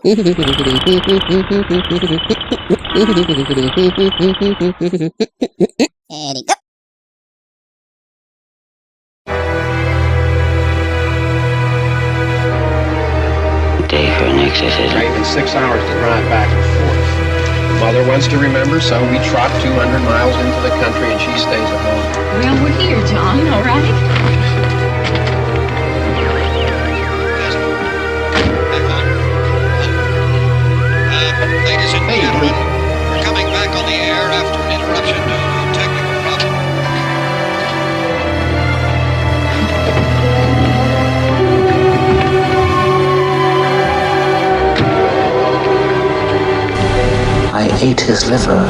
you go. Day for an exorcism. Even 6 hours to drive back and forth. The mother wants to remember, so we trot 200 miles into the country and she stays at home. Well, we're here, John, all right? Ladies and gentlemen, we're coming back on the air after an interruption due to technical problem. I ate his liver.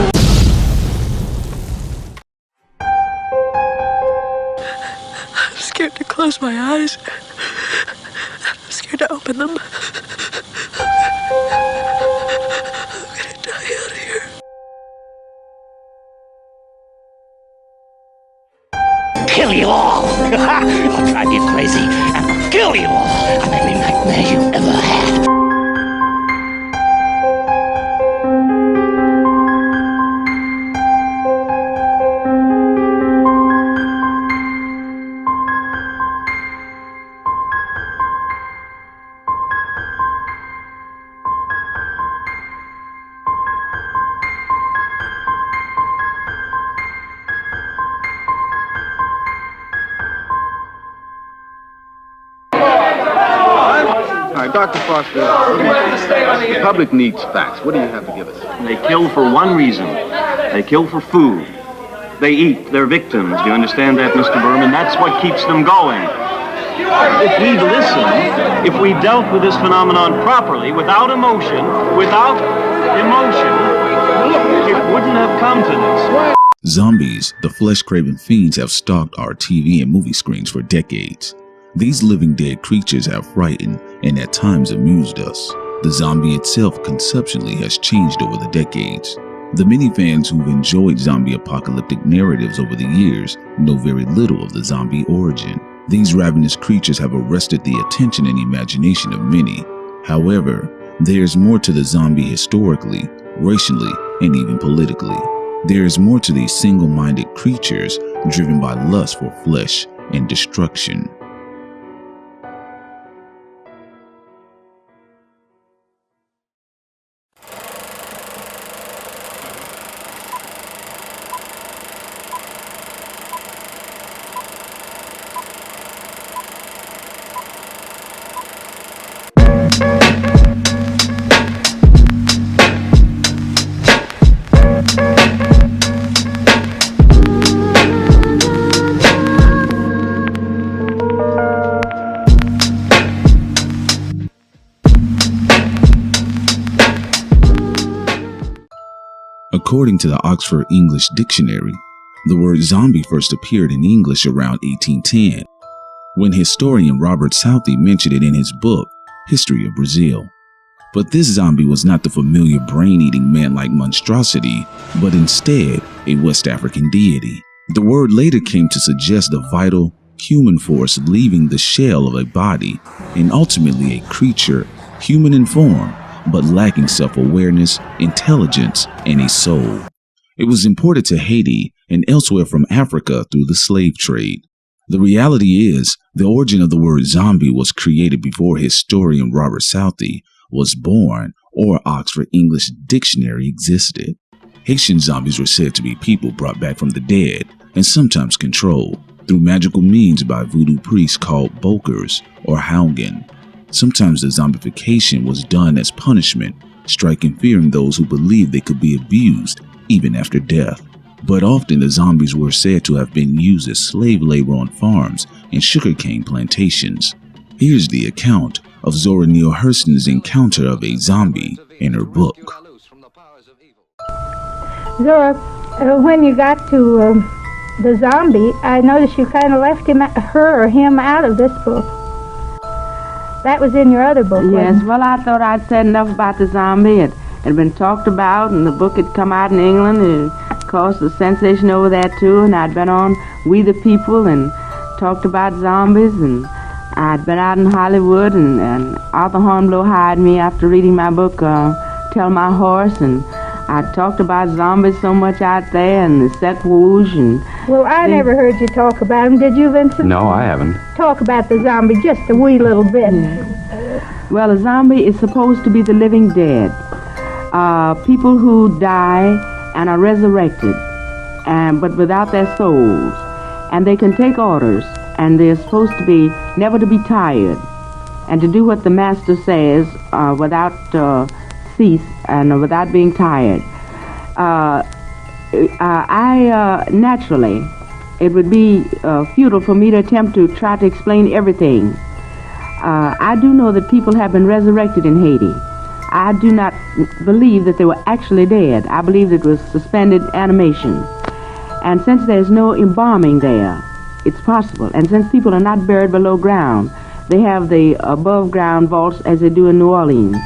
I'm scared to close my eyes. I'm scared to open them. I'm gonna die out here. Kill you all! I'll drive you crazy and I'll kill you all on every nightmare you ever had. Dr. Foster, the public needs facts. What do you have to give us? They kill for one reason. They kill for food. They eat their victims. Do you understand that, Mr. Berman? That's what keeps them going. If we'd listened, if we dealt with this phenomenon properly, without emotion, it wouldn't have come to this. Zombies, the flesh-craving fiends, have stalked our TV and movie screens for decades. These living dead creatures have frightened and at times amused us. The zombie itself conceptually has changed over the decades. The many fans who've enjoyed zombie apocalyptic narratives over the years know very little of the zombie origin. These ravenous creatures have arrested the attention and imagination of many. However, there's more to the zombie historically, racially, and even politically. There is more to these single-minded creatures driven by lust for flesh and destruction. According to the Oxford English Dictionary, the word zombie first appeared in English around 1810, when historian Robert Southey mentioned it in his book, History of Brazil. But this zombie was not the familiar brain-eating man-like monstrosity, but instead a West African deity. The word later came to suggest a vital, human force leaving the shell of a body, and ultimately a creature, human in form, but lacking self-awareness, intelligence, and a soul. It was imported to Haiti and elsewhere from Africa through the slave trade. The reality is, the origin of the word zombie was created before historian Robert Southey was born or Oxford English Dictionary existed. Haitian zombies were said to be people brought back from the dead and sometimes controlled through magical means by voodoo priests called bokers or houngan. Sometimes the zombification was done as punishment, striking fear in those who believed they could be abused even after death. But often the zombies were said to have been used as slave labor on farms and sugarcane plantations. Here's the account of Zora Neale Hurston's encounter of a zombie in her book. Zora, when you got to the zombie, I noticed you kind of left him out of this book. That was in your other book. Yes, well, I thought I'd said enough about the zombie. It had been talked about, and the book had come out in England, and it caused a sensation over there, too, and I'd been on We the People and talked about zombies, and I'd been out in Hollywood, and Arthur Hornblow hired me after reading my book, Tell My Horse, and I talked about zombies so much out there, and the Sec Rouge, and... Well, I never heard you talk about them. Did you, Vincent? No, I haven't. Talk about the zombie just a wee little bit. Well, a zombie is supposed to be the living dead. People who die and are resurrected, but without their souls. And they can take orders, and they're supposed to be never to be tired, and to do what the master says without cease and without being tired. Naturally, it would be futile for me to attempt to try to explain everything. I do know that people have been resurrected in Haiti. I do not believe that they were actually dead. I believe it was suspended animation. And since there's no embalming there, it's possible. And since people are not buried below ground, they have the above ground vaults as they do in New Orleans.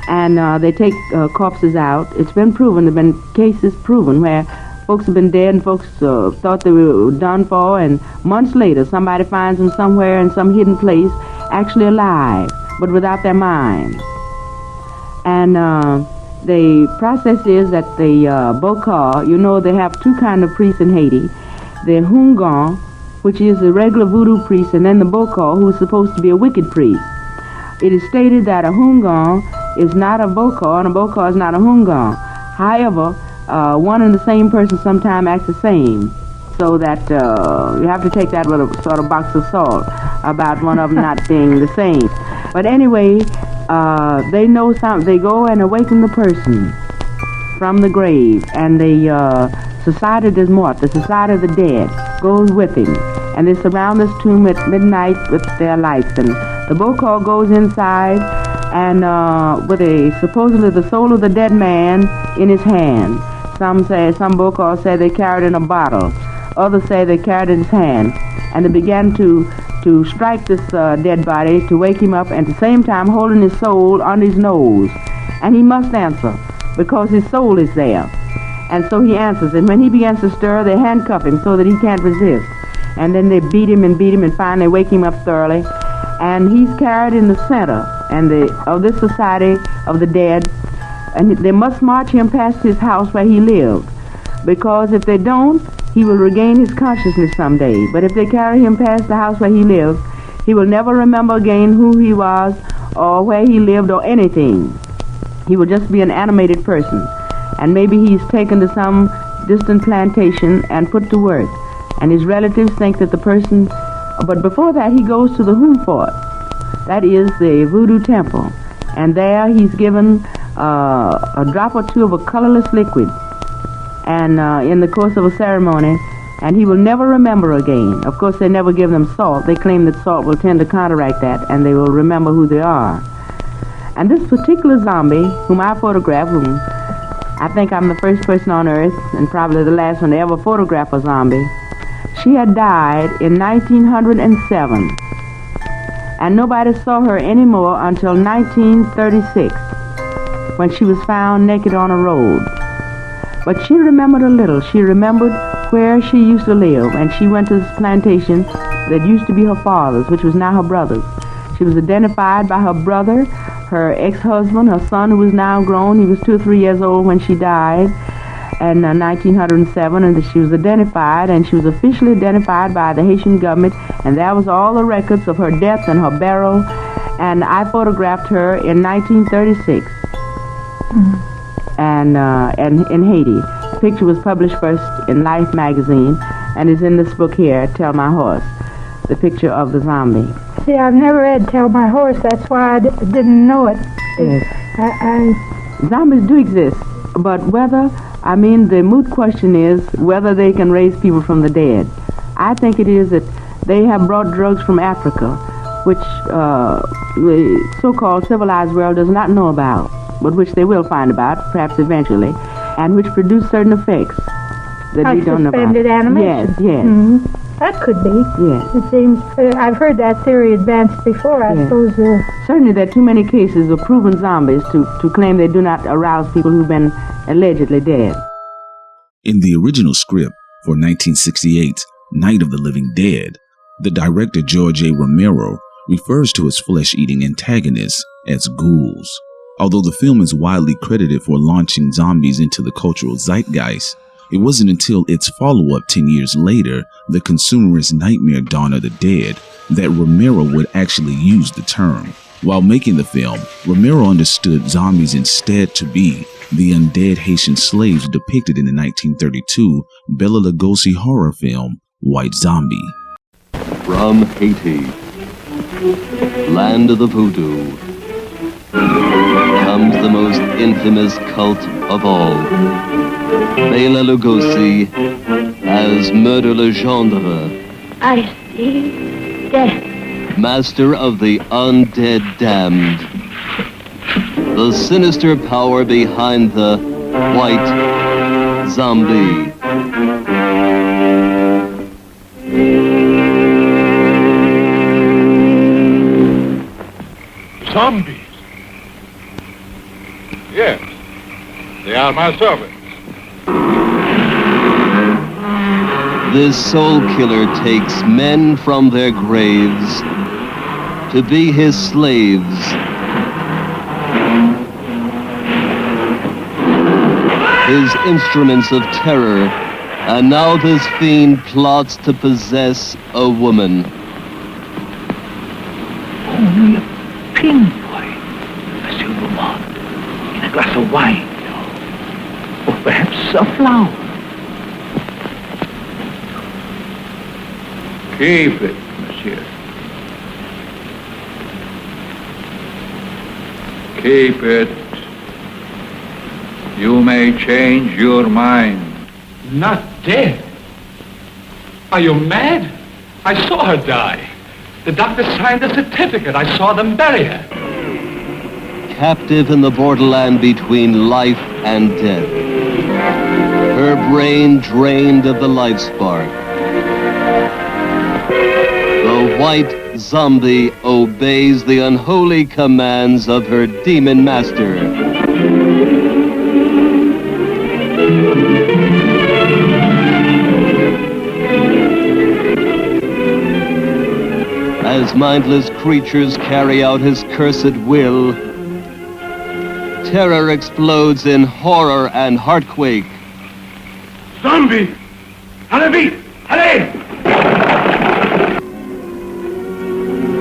And they take corpses out. It's been proven, there have been cases proven where folks have been dead and folks thought they were done for, and months later somebody finds them somewhere in some hidden place, actually alive, but without their minds. And the process is that the Bokar, you know, they have two kinds of priests in Haiti. The Hungan, which is a regular voodoo priest, and then the Bokar, who is supposed to be a wicked priest. It is stated that a Hungan is not a Bokar, and a Bokar is not a Hungan. However, one and the same person sometimes acts the same, so that you have to take that with a sort of box of salt about one of them not being the same. But anyway, they know something. They go and awaken the person from the grave, and the Society des Morts, the Society of the Dead, goes with him, and they surround this tomb at midnight with their lights, and the Bokar goes inside, and with supposedly the soul of the dead man in his hand. Some Bokar say they carried it in a bottle. Others say they carried it in his hand, and they began to strike this dead body to wake him up, and at the same time holding his soul on his nose. And he must answer, because his soul is there. And so he answers, and when he begins to stir, they handcuff him so that he can't resist. And then they beat him, and finally wake him up thoroughly. And he's carried in the center of this Society of the Dead, and they must march him past his house where he lived, because if they don't, he will regain his consciousness someday. But if they carry him past the house where he lived, he will never remember again who he was or where he lived or anything. He will just be an animated person. And maybe he's taken to some distant plantation and put to work. And his relatives think that the person... But before that, he goes to the Humfort. That is the voodoo temple. And there he's given a drop or two of a colorless liquid, and in the course of a ceremony, and he will never remember again. Of course, they never give them salt. They claim that salt will tend to counteract that, and they will remember who they are. And this particular zombie, whom I photographed, whom I think I'm the first person on earth, and probably the last one to ever photograph a zombie, she had died in 1907, and nobody saw her anymore until 1936, when she was found naked on a road. But she remembered a little. She remembered where she used to live, and she went to this plantation that used to be her father's, which was now her brother's. She was identified by her brother, her ex-husband, her son, who was now grown. He was 2 or 3 years old when she died in 1907, and she was identified, and she was officially identified by the Haitian government, and there was all the records of her death and her burial, and I photographed her in 1936. And in Haiti. The picture was published first in Life magazine, and is in this book here, Tell My Horse, the picture of the zombie. See, I've never read Tell My Horse. That's why I didn't know it. Yes. Zombies do exist, but the moot question is whether they can raise people from the dead. I think it is that they have brought drugs from Africa, which the so-called civilized world does not know about, but which they will find about, perhaps eventually, and which produce certain effects that we don't know about. Suspended animation? Yes. Mm-hmm. That could be. Yes. It seems, I've heard that theory advanced before, I suppose. Certainly there are too many cases of proven zombies to claim they do not arouse people who've been allegedly dead. In the original script for 1968's Night of the Living Dead, the director George A. Romero refers to its flesh-eating antagonists as ghouls. Although the film is widely credited for launching zombies into the cultural zeitgeist, it wasn't until its follow-up 10 years later, the consumerist nightmare Dawn of the Dead, that Romero would actually use the term. While making the film, Romero understood zombies instead to be the undead Haitian slaves depicted in the 1932 Bela Lugosi horror film, White Zombie. From Haiti, land of the voodoo, comes the most infamous cult of all. Bela Lugosi as Murder Legendre. I see death. Master of the undead damned. The sinister power behind the White Zombie. Zombies? Yes. They are my servants. This soul killer takes men from their graves to be his slaves. His instruments of terror, and now this fiend plots to possess a woman. Only a pinboy, a silver one, in a glass of wine, or perhaps a flower. Keep it, monsieur. Keep it. You may change your mind. Not dead? Are you mad? I saw her die. The doctor signed a certificate. I saw them bury her. Captive in the borderland between life and death. Her brain drained of the life spark. The White Zombie obeys the unholy commands of her demon master. As mindless creatures carry out his cursed will, terror explodes in horror and heartquake. Zombie! Allez! Allez!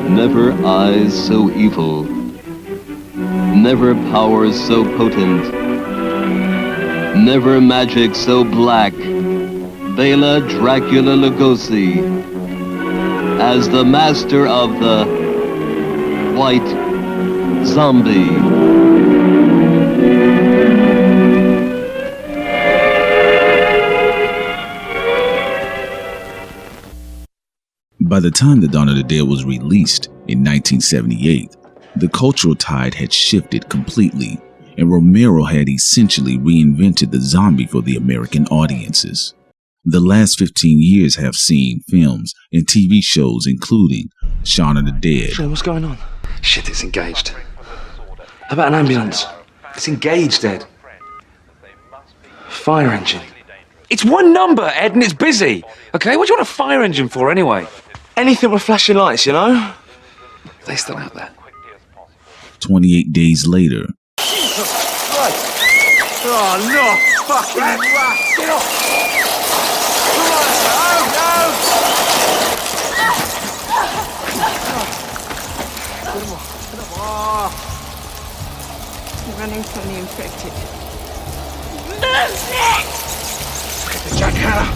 Never eyes so evil, never powers so potent, never magic so black. Bela Dracula Lugosi as the master of the White Zombie. By the time The Dawn of the Dead was released in 1978, the cultural tide had shifted completely, and Romero had essentially reinvented the zombie for the American audiences. The last 15 years have seen films and TV shows including Shaun of the Dead. Sean, what's going on? Shit, it's engaged. How about an ambulance? It's engaged, Ed. Fire engine. It's one number, Ed, and it's busy. Okay, what do you want a fire engine for anyway? Anything with flashing lights, you know? They still out there. 28 days later. Oh, no! Fucking rat! Get off! Come on! No! You're running from the infected. Forget the jack, Hannah.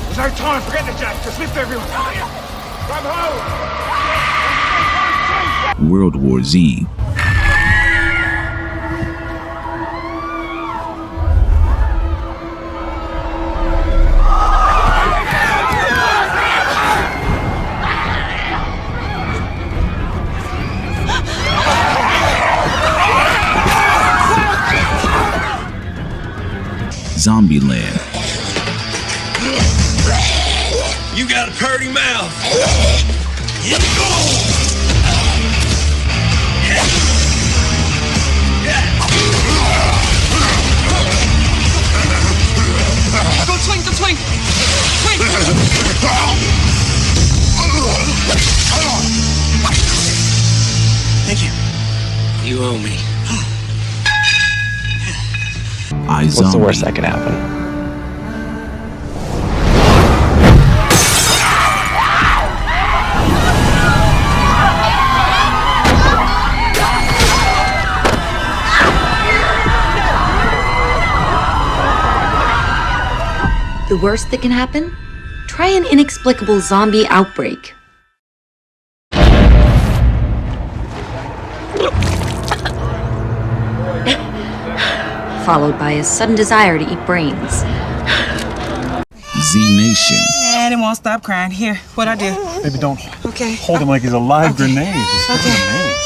There's no time. Forget the jack. Just lift everyone. Come home! World War Z. Zombieland. You got a purty mouth. Go swing, go swing! Swing! owe me. What's the worst that could happen? The worst that can happen? Try an inexplicable zombie outbreak. Followed by a sudden desire to eat brains. Z Nation. And it won't stop crying. Here, what I do? Baby, don't Okay. hold him like he's a live grenade. Just Okay.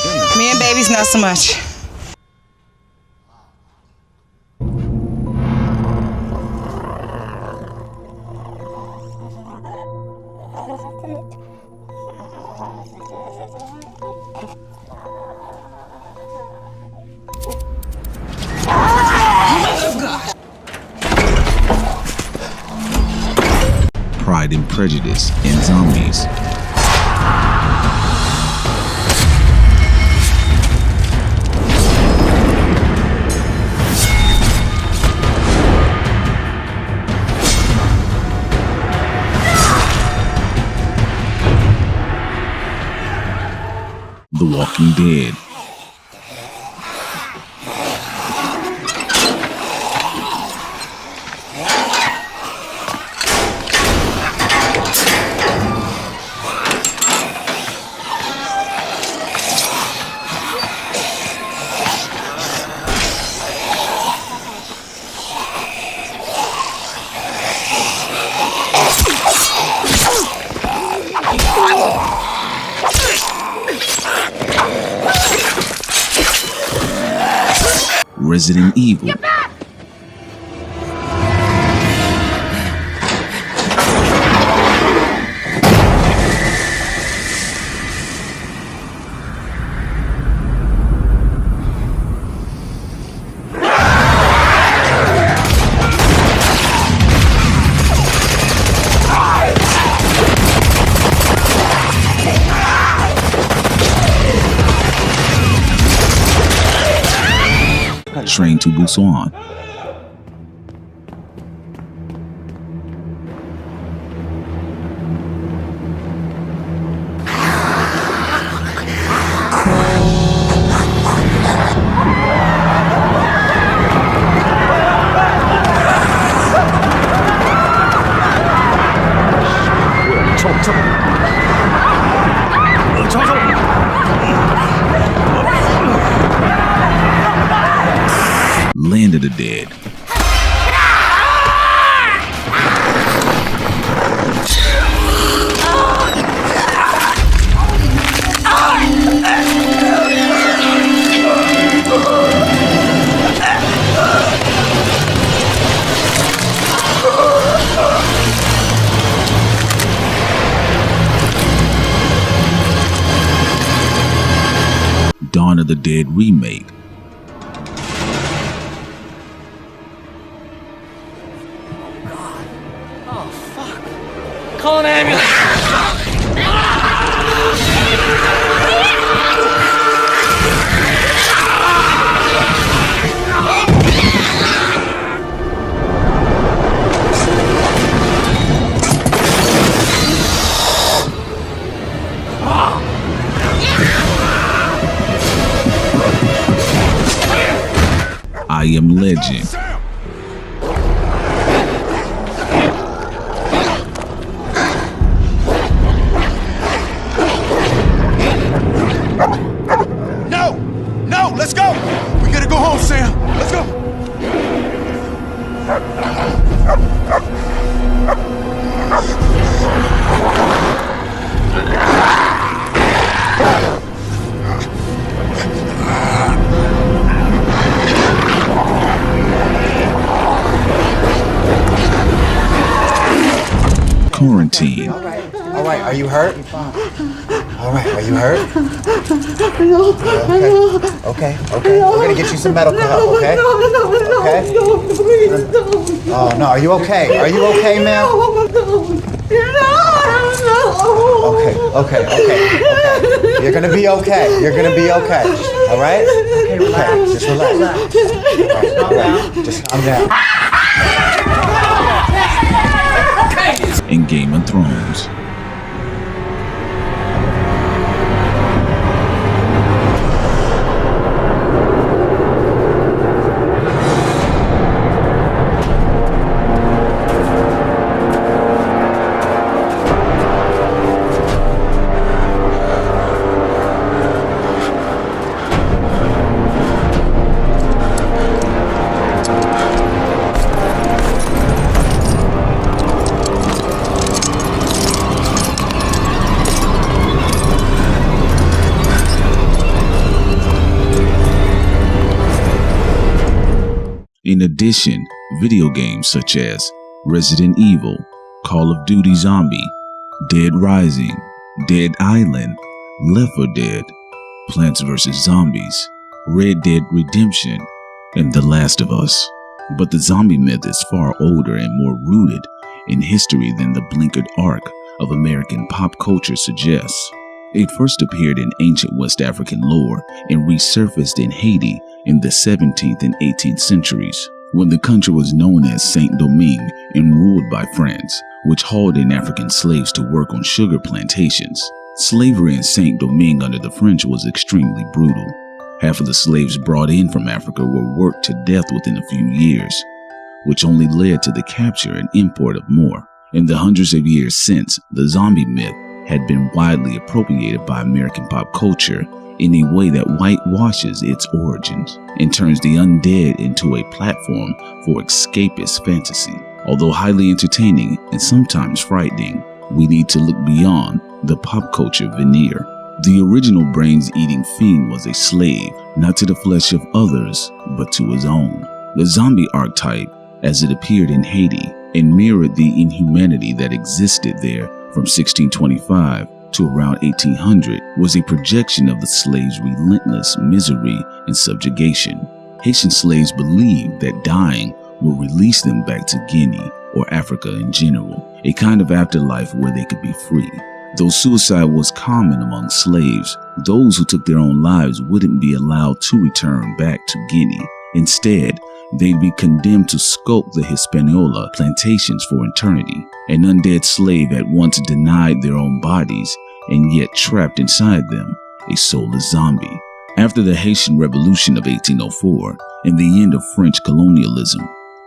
Goodness. Me and baby's not so much. Pride and Prejudice and Zombies. The Walking Dead. Resident Evil. Train to Busan. Land of the Dead. Dawn of the Dead remake. Call an ambulance. I Am Legend. No, let's go. We gotta go home, Sam. Let's go. Quarantine. All right, are you hurt? All right, are you hurt? Okay. We're gonna get you some medical help, okay? Okay? Oh, no, are you okay? Are you okay, ma'am? Okay. You're gonna be okay. You're gonna be okay. All right? Okay, relax. Just relax. All right. Just calm down. In Game of Thrones. In addition, video games such as Resident Evil, Call of Duty Zombie, Dead Rising, Dead Island, Left 4 Dead, Plants vs. Zombies, Red Dead Redemption, and The Last of Us. But the zombie myth is far older and more rooted in history than the blinkered arc of American pop culture suggests. It first appeared in ancient West African lore and resurfaced in Haiti in the 17th and 18th centuries, when the country was known as Saint-Domingue and ruled by France, which hauled in African slaves to work on sugar plantations. Slavery in Saint-Domingue under the French was extremely brutal. Half of the slaves brought in from Africa were worked to death within a few years, which only led to the capture and import of more. In the hundreds of years since, the zombie myth had been widely appropriated by American pop culture in a way that whitewashes its origins and turns the undead into a platform for escapist fantasy. Although highly entertaining and sometimes frightening, we need to look beyond the pop culture veneer. The original brains-eating fiend was a slave, not to the flesh of others, but to his own. The zombie archetype, as it appeared in Haiti, and mirrored the inhumanity that existed there from 1625 to around 1800, was a projection of the slaves' relentless misery and subjugation. Haitian slaves believed that dying would release them back to Guinea or Africa in general, a kind of afterlife where they could be free. Though suicide was common among slaves, those who took their own lives wouldn't be allowed to return back to Guinea. Instead, they'd be condemned to skulk the Hispaniola plantations for eternity. An undead slave at once denied their own bodies and yet trapped inside them, a soulless zombie. After the Haitian Revolution of 1804 and the end of French colonialism,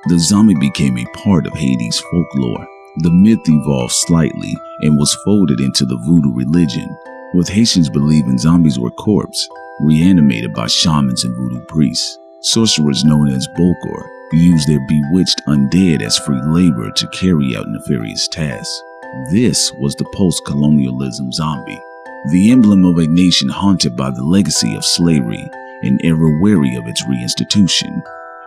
the zombie became a part of Haiti's folklore. The myth evolved slightly and was folded into the voodoo religion, with Haitians believing zombies were corpses, reanimated by shamans and voodoo priests. Sorcerers known as Bokor used their bewitched undead as free labor to carry out nefarious tasks. This was the post-colonialism zombie, the emblem of a nation haunted by the legacy of slavery and ever wary of its reinstitution.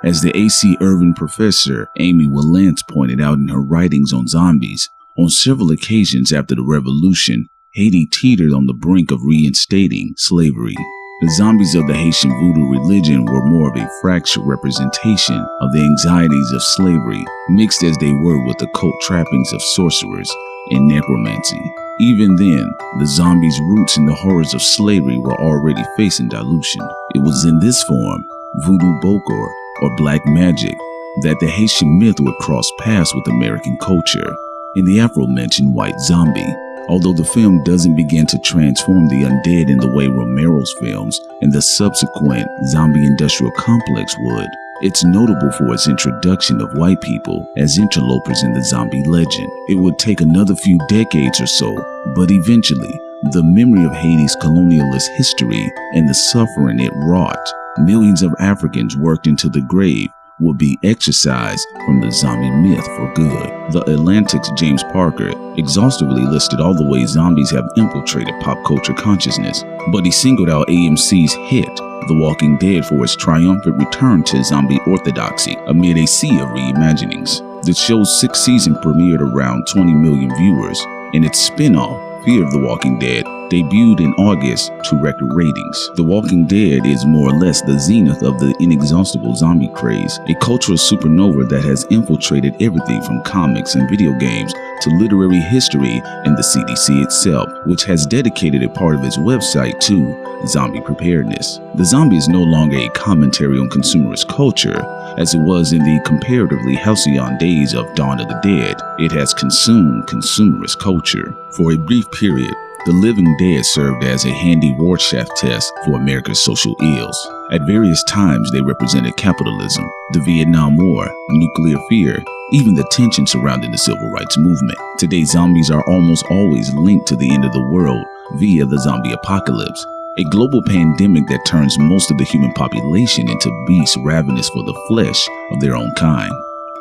As the A.C. Irvin professor Amy Willance pointed out in her writings on zombies, on several occasions after the revolution, Haiti teetered on the brink of reinstating slavery. The zombies of the Haitian voodoo religion were more of a fractured representation of the anxieties of slavery, mixed as they were with the cult trappings of sorcerers and necromancy. Even then, the zombies' roots in the horrors of slavery were already facing dilution. It was in this form, voodoo bokor, or black magic, that the Haitian myth would cross paths with American culture in the aforementioned White Zombie. Although the film doesn't begin to transform the undead in the way Romero's films and the subsequent zombie industrial complex would, it's notable for its introduction of white people as interlopers in the zombie legend. It would take another few decades or so, but eventually, the memory of Haiti's colonialist history and the suffering it wrought, millions of Africans worked into the grave, would be exorcised from the zombie myth for good. The Atlantic's James Parker exhaustively listed all the ways zombies have infiltrated pop culture consciousness, but he singled out AMC's hit, The Walking Dead, for its triumphant return to zombie orthodoxy amid a sea of reimaginings. The show's sixth season premiered around 20 million viewers, and its spin-off, Fear of the Walking Dead, debuted in August to record ratings. The Walking Dead is more or less the zenith of the inexhaustible zombie craze, a cultural supernova that has infiltrated everything from comics and video games to literary history and the CDC itself, which has dedicated a part of its website to zombie preparedness. The zombie is no longer a commentary on consumerist culture, as it was in the comparatively halcyon days of Dawn of the Dead. It has consumed consumerist culture. For a brief period, the living dead served as a handy Rorschach test for America's social ills. At various times, they represented capitalism, the Vietnam War, nuclear fear, even the tension surrounding the civil rights movement. Today, zombies are almost always linked to the end of the world via the zombie apocalypse, a global pandemic that turns most of the human population into beasts ravenous for the flesh of their own kind.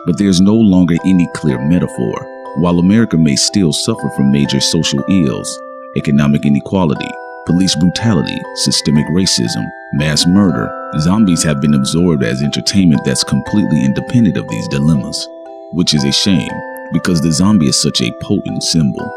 But there's no longer any clear metaphor. While America may still suffer from major social ills, economic inequality, police brutality, systemic racism, mass murder, zombies have been absorbed as entertainment that's completely independent of these dilemmas, which is a shame because the zombie is such a potent symbol.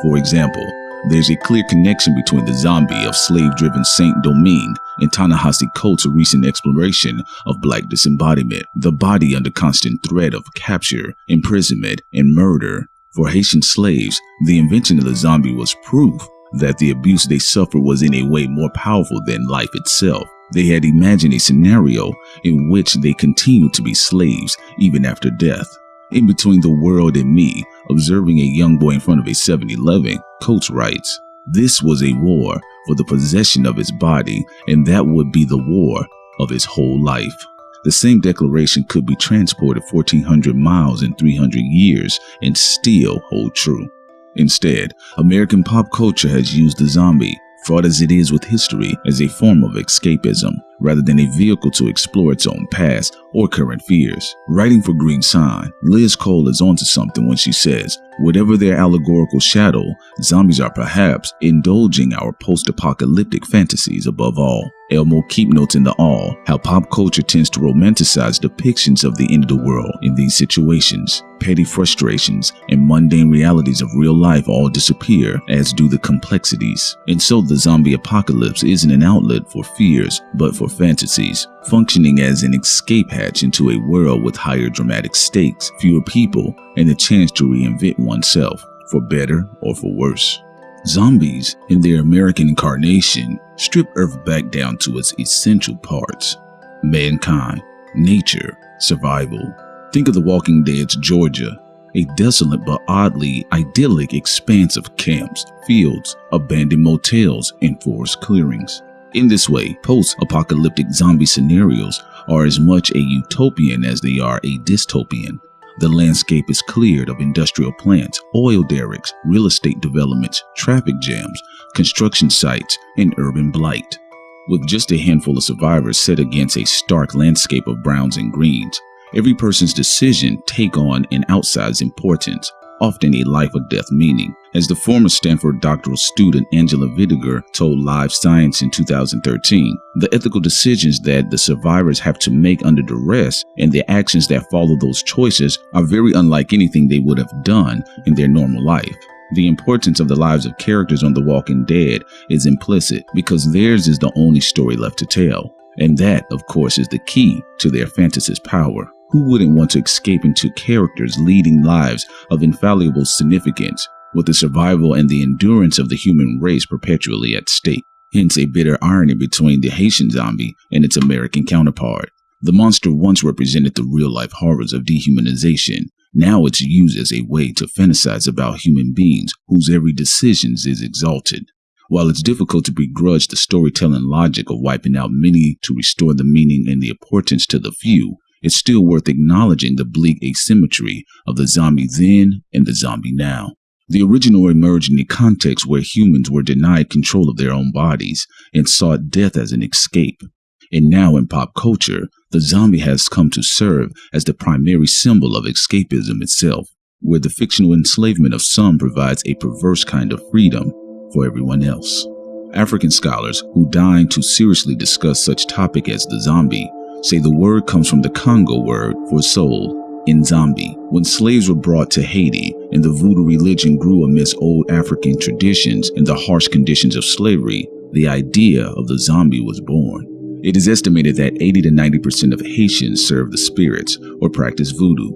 For example, there's a clear connection between the zombie of slave-driven Saint-Domingue and Ta-Nehisi Coates' recent exploration of black disembodiment, the body under constant threat of capture, imprisonment, and murder. For Haitian slaves, the invention of the zombie was proof that the abuse they suffered was in a way more powerful than life itself. They had imagined a scenario in which they continued to be slaves even after death. In Between the World and Me, observing a young boy in front of a 7-Eleven, Coates writes, "This was a war for the possession of his body, and that would be the war of his whole life." The same declaration could be transported 1,400 miles in 300 years and still hold true. Instead, American pop culture has used the zombie, fraught as it is with history, as a form of escapism, rather than a vehicle to explore its own past or current fears. Writing for Green Sign, Liz Cole is onto something when she says, "Whatever their allegorical shadow, zombies are perhaps indulging our post-apocalyptic fantasies above all." Elmo Keep notes in The All how pop culture tends to romanticize depictions of the end of the world. In these situations, petty frustrations and mundane realities of real life all disappear, as do the complexities. And so the zombie apocalypse isn't an outlet for fears, but for fantasies, functioning as an escape hatch into a world with higher dramatic stakes, fewer people, and the chance to reinvent oneself, for better or for worse. Zombies, in their American incarnation, strip Earth back down to its essential parts: mankind, nature, survival. Think of The Walking Dead's Georgia, a desolate but oddly idyllic expanse of camps, fields, abandoned motels, and forest clearings. In this way, post-apocalyptic zombie scenarios are as much a utopian as they are a dystopian. The landscape is cleared of industrial plants, oil derricks, real estate developments, traffic jams, construction sites, and urban blight. With just a handful of survivors set against a stark landscape of browns and greens, every person's decision take on an outsized importance, often a life or death meaning. As the former Stanford doctoral student Angela Vittiger told Live Science in 2013, the ethical decisions that the survivors have to make under duress and the actions that follow those choices are very unlike anything they would have done in their normal life. The importance of the lives of characters on The Walking Dead is implicit because theirs is the only story left to tell. And that, of course, is the key to their fantasist's power. Who wouldn't want to escape into characters leading lives of infallible significance, with the survival and the endurance of the human race perpetually at stake? Hence a bitter irony between the Haitian zombie and its American counterpart. The monster once represented the real-life horrors of dehumanization. Now it's used as a way to fantasize about human beings whose every decision is exalted. While it's difficult to begrudge the storytelling logic of wiping out many to restore the meaning and the importance to the few, it's still worth acknowledging the bleak asymmetry of the zombie then and the zombie now. The original emerged in a context where humans were denied control of their own bodies and sought death as an escape. And now in pop culture, the zombie has come to serve as the primary symbol of escapism itself, where the fictional enslavement of some provides a perverse kind of freedom for everyone else. African scholars who deign to seriously discuss such topic as the zombie say the word comes from the Congo word for soul, Nzambi. When slaves were brought to Haiti and the voodoo religion grew amidst old African traditions and the harsh conditions of slavery, the idea of the zombie was born. It is estimated that 80 to 90% of Haitians serve the spirits or practice voodoo.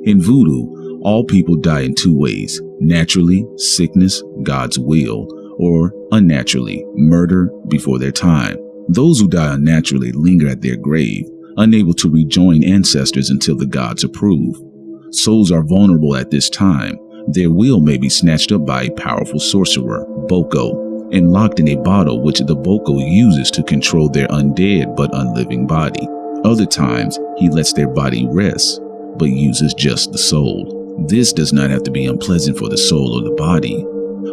In voodoo, all people die in two ways, Naturally, sickness, God's will, or unnaturally, murder before their time. Those who die unnaturally linger at their grave, unable to rejoin ancestors until the gods approve. Souls are vulnerable at this time. Their will may be snatched up by a powerful sorcerer, Boko, and locked in a bottle which the Boko uses to control their undead but unliving body. Other times, he lets their body rest, but uses just the soul. This does not have to be unpleasant for the soul or the body.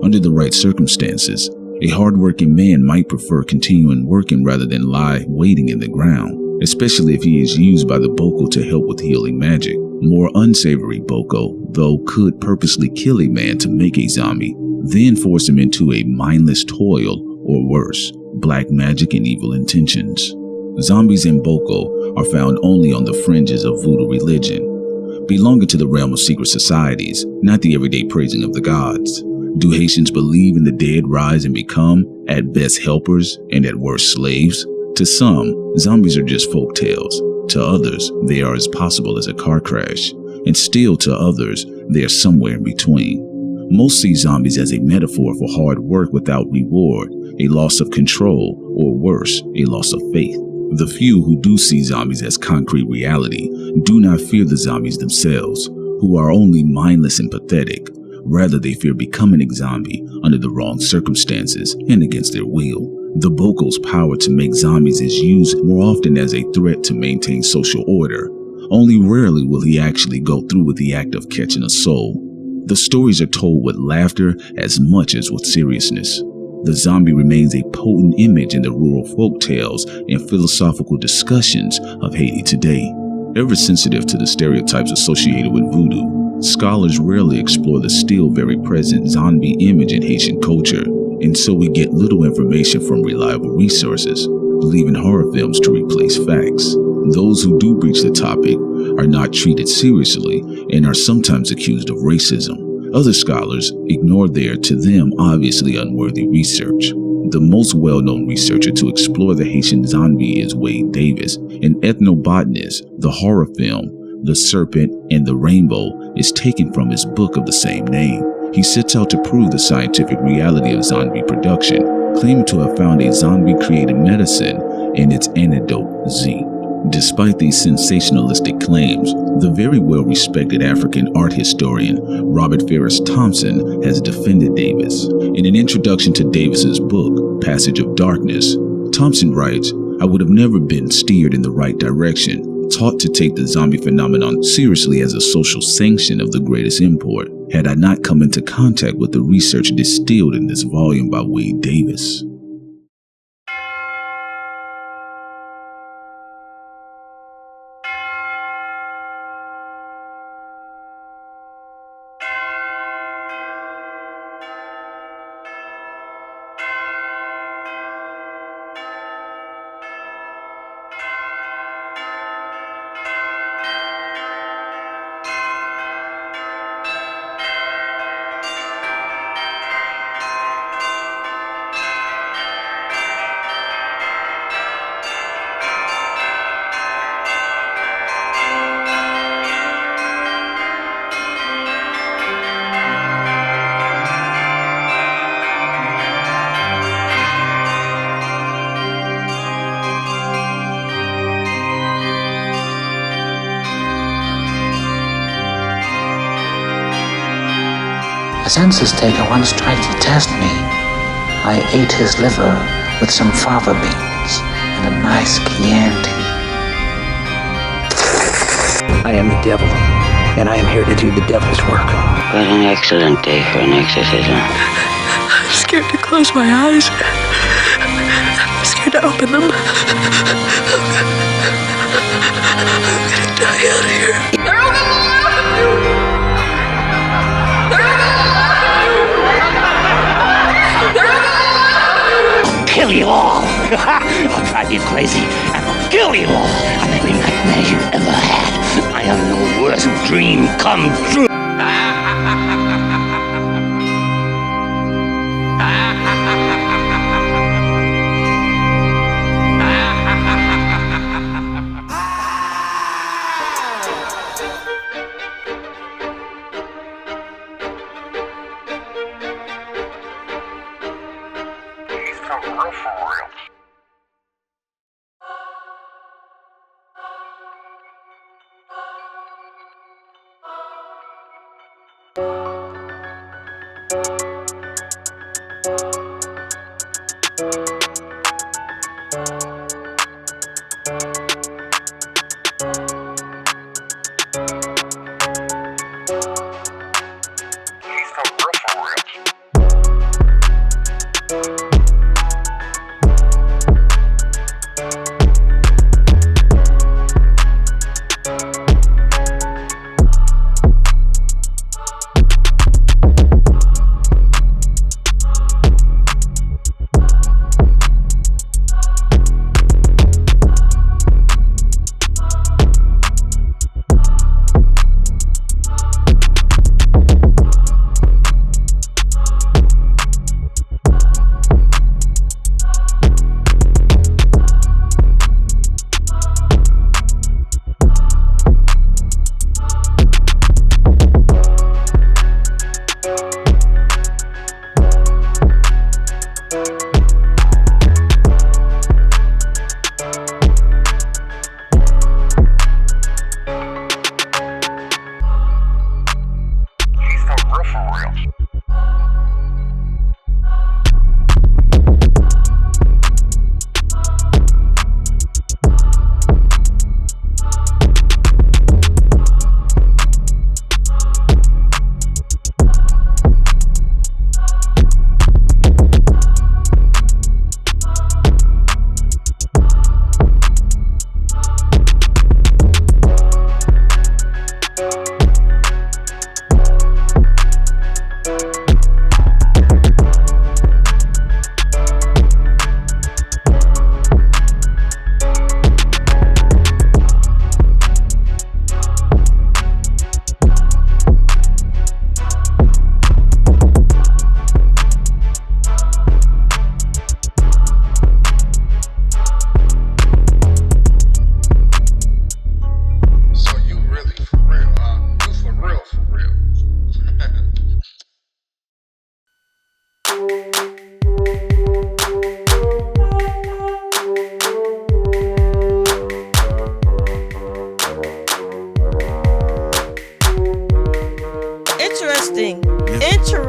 Under the right circumstances, a hard-working man might prefer continuing working rather than lie waiting in the ground, especially if he is used by the Boko to help with healing magic. More unsavory Boko, though, could purposely kill a man to make a zombie, then force him into a mindless toil, or worse, black magic and evil intentions. Zombies and Boko are found only on the fringes of voodoo religion, belonging to the realm of secret societies, not the everyday praising of the gods. Do Haitians believe in the dead rise and become, at best, helpers and at worst, slaves? To some, zombies are just folk tales. To others, they are as possible as a car crash. And still to others, they are somewhere in between. Most see zombies as a metaphor for hard work without reward, a loss of control, or worse, a loss of faith. The few who do see zombies as concrete reality do not fear the zombies themselves, who are only mindless and pathetic. Rather, they fear becoming a zombie under the wrong circumstances and against their will. The Boko's power to make zombies is used more often as a threat to maintain social order. Only rarely will he actually go through with the act of catching a soul. The stories are told with laughter as much as with seriousness. The zombie remains a potent image in the rural folk tales and philosophical discussions of Haiti today. Ever sensitive to the stereotypes associated with voodoo, scholars rarely explore the still very present zombie image in Haitian culture, and so we get little information from reliable resources, leaving horror films to replace facts. Those who do breach the topic are not treated seriously and are sometimes accused of racism. Other scholars ignore their, to them, obviously unworthy research. The most well-known researcher to explore the Haitian zombie is Wade Davis, an ethnobotanist. The horror film, The Serpent and the Rainbow, is taken from his book of the same name. He sets out to prove the scientific reality of zombie production, claiming to have found a zombie-created medicine and its antidote, Z. Despite these sensationalistic claims, the very well-respected African art historian Robert Ferris Thompson has defended Davis. In an introduction to Davis's book, Passage of Darkness, Thompson writes, "I would have never been steered in the right direction, taught to take the zombie phenomenon seriously as a social sanction of the greatest import, had I not come into contact with the research distilled in this volume by Wade Davis." A census taker once tried to test me. I ate his liver with some fava beans and a nice Chianti. I am the devil, and I am here to do the devil's work. What an excellent day for an exorcism. I'm scared to close my eyes. I'm scared to open them. I'm gonna die out here. Kill you all! I'll drive you crazy, and I'll kill you all! I'm every nightmare you ever had. I am the worst dream come true.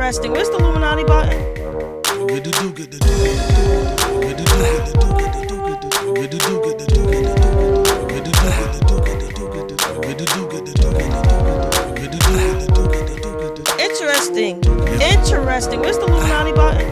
Interesting. Where's the Illuminati button? Interesting. Interesting. Where's the Illuminati button?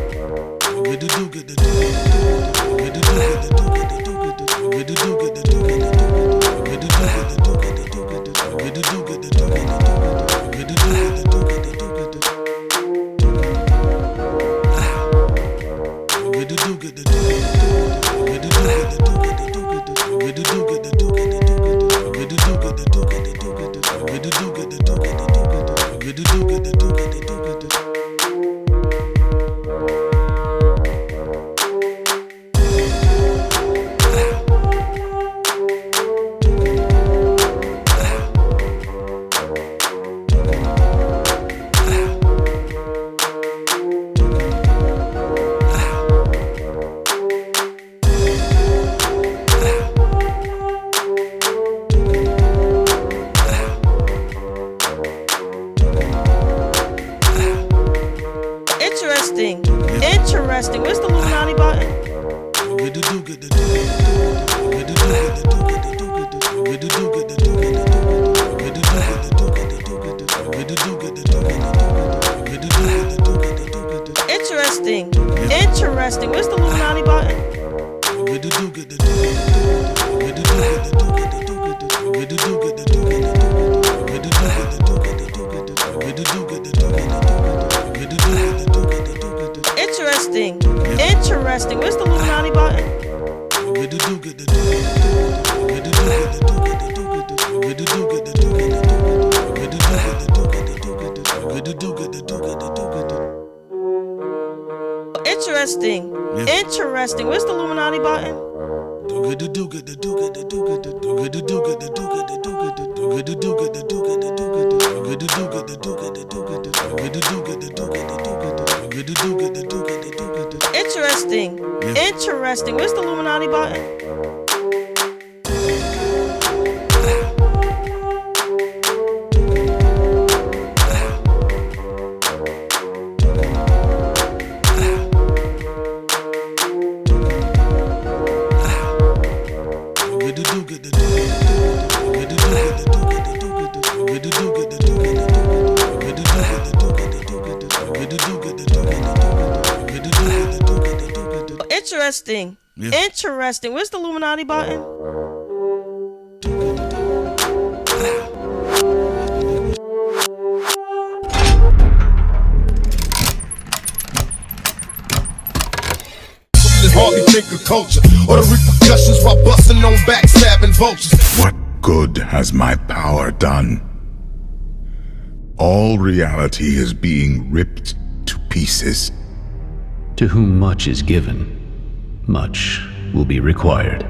Interesting. Where's the Illuminati button? Interesting. Interesting. Where's the Illuminati button? Interesting. Interesting. Where's the Illuminati button? Interesting. Interesting. Where's the Illuminati button? Interesting. Interesting. Where's the Illuminati button? Interesting. Interesting. Where's the Illuminati button? Hardly think of culture or the repercussions while busting on backstabbing vultures. What good has my power done? All reality is being ripped to pieces. To whom much is given, much will be required.